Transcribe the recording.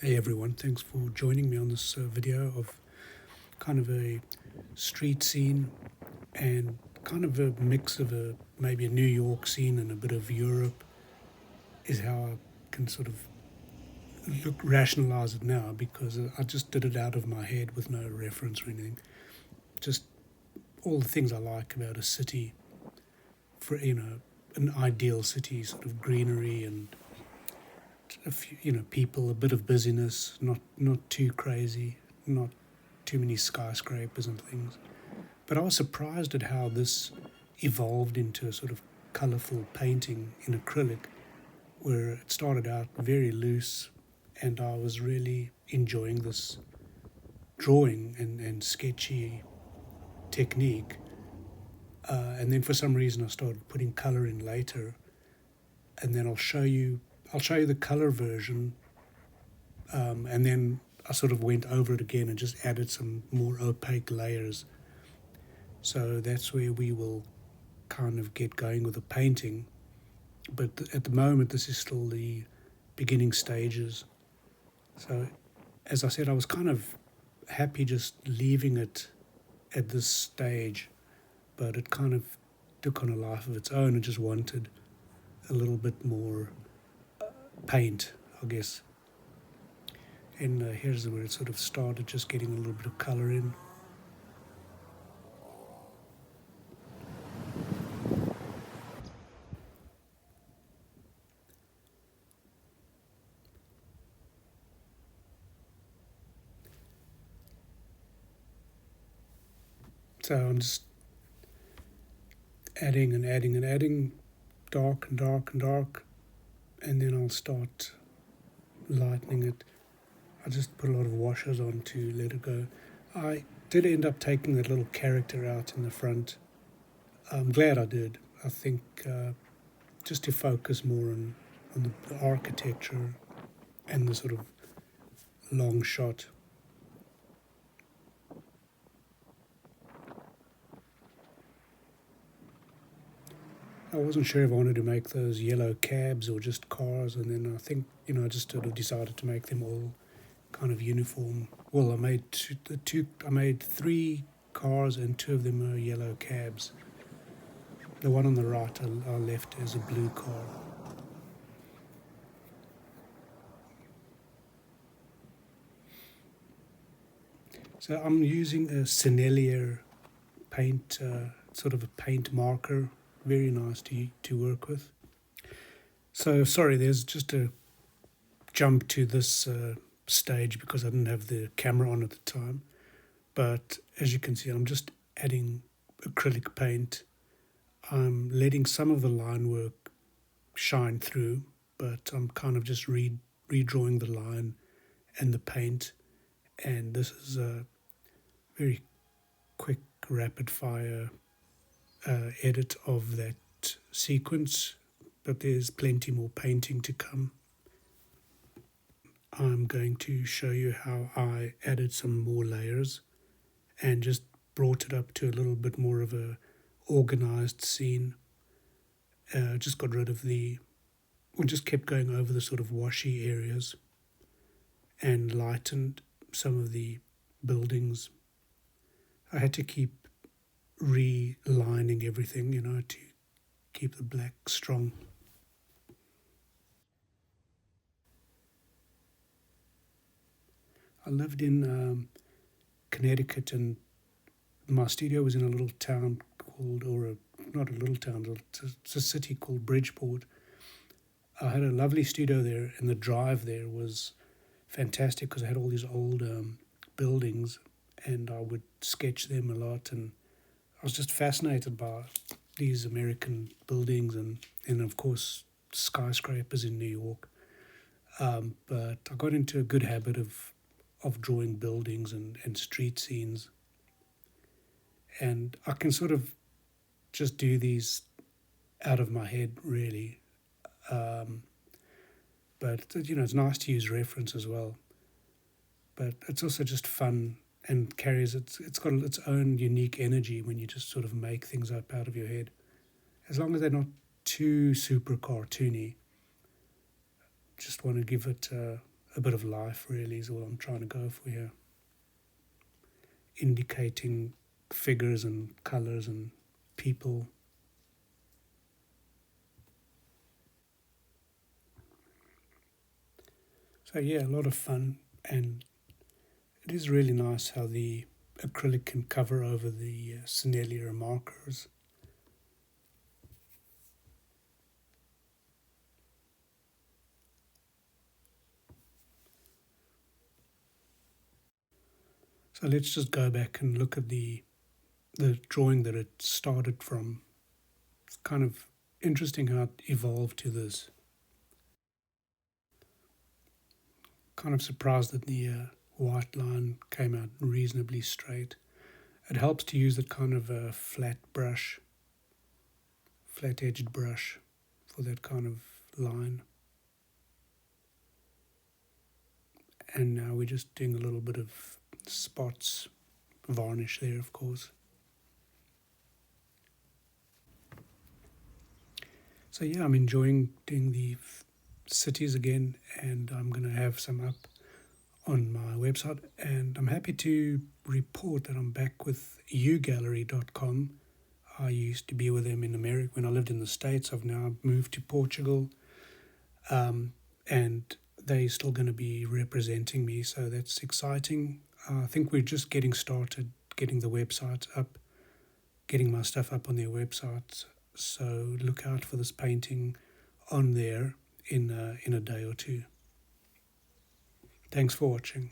Hey everyone, thanks for joining me on this video of kind of a street scene and kind of a mix of maybe a New York scene and a bit of Europe is how I can sort of rationalize it now, because I just did it out of my head with no reference or anything. Just all the things I like about a city, for an ideal city, sort of greenery and a few, people, a bit of busyness, not too crazy, not too many skyscrapers and things. But I was surprised at how this evolved into a sort of colourful painting in acrylic, where it started out very loose, and I was really enjoying this drawing and sketchy technique. And then for some reason I started putting colour in later, and then I'll show you the colour version, and then I sort of went over it again and just added some more opaque layers. So that's where we will kind of get going with the painting. But at the moment, this is still the beginning stages. So as I said, I was kind of happy just leaving it at this stage, but it kind of took on a life of its own and just wanted a little bit more paint, I guess. And here's where it sort of started, just getting a little bit of colour in. So I'm just adding and adding and adding, dark and dark and dark, and then I'll start lightening it. I just put a lot of washes on to let it go. I did end up taking that little character out in the front. I'm glad I did. I think just to focus more on the architecture and the sort of long shot. I wasn't sure if I wanted to make those yellow cabs or just cars, and then I think, I just sort of decided to make them all kind of uniform. Well, I made 3 cars and 2 of them are yellow cabs. The one on the right I left as a blue car. So I'm using a Sennelier paint, sort of a paint marker. Very nice to work with. So sorry, there's just a jump to this stage because I didn't have the camera on at the time. But as you can see, I'm just adding acrylic paint. I'm letting some of the line work shine through, but I'm kind of just redrawing the line and the paint. And this is a very quick, rapid fire edit of that sequence, but there's plenty more painting to come. I'm going to show you how I added some more layers and just brought it up to a little bit more of a organized scene. Just got rid of just kept going over the sort of washy areas and lightened some of the buildings. I had to keep relining everything, to keep the black strong. I lived in Connecticut, and my studio was in a little town not a little town, it's a city called Bridgeport. I had a lovely studio there, and the drive there was fantastic because I had all these old buildings, and I would sketch them a lot, and I was just fascinated by these American buildings and of course skyscrapers in New York. But I got into a good habit of drawing buildings and street scenes. And I can sort of just do these out of my head, really. But, it's nice to use reference as well. But it's also just fun and it's got its own unique energy when you just sort of make things up out of your head. As long as they're not too super cartoony. Just want to give it a a bit of life really is all I'm trying to go for here. Indicating figures and colours and people. So yeah, a lot of fun, and it is really nice how the acrylic can cover over the Sennelier markers. So let's just go back and look at the drawing that it started from. It's kind of interesting how it evolved to this. Kind of surprised that the white line came out reasonably straight. It helps to use that kind of a flat edged brush for that kind of line. And now we're just doing a little bit of spots, varnish there of course. So yeah, I'm enjoying doing the cities again, and I'm going to have some up on my website, and I'm happy to report that I'm back with ugallery.com. I used to be with them in America when I lived in the States. I've now moved to Portugal, and they're still going to be representing me, so that's exciting. I think we're just getting started, getting the website up, getting my stuff up on their website. So look out for this painting on there in a day or two. Thanks for watching.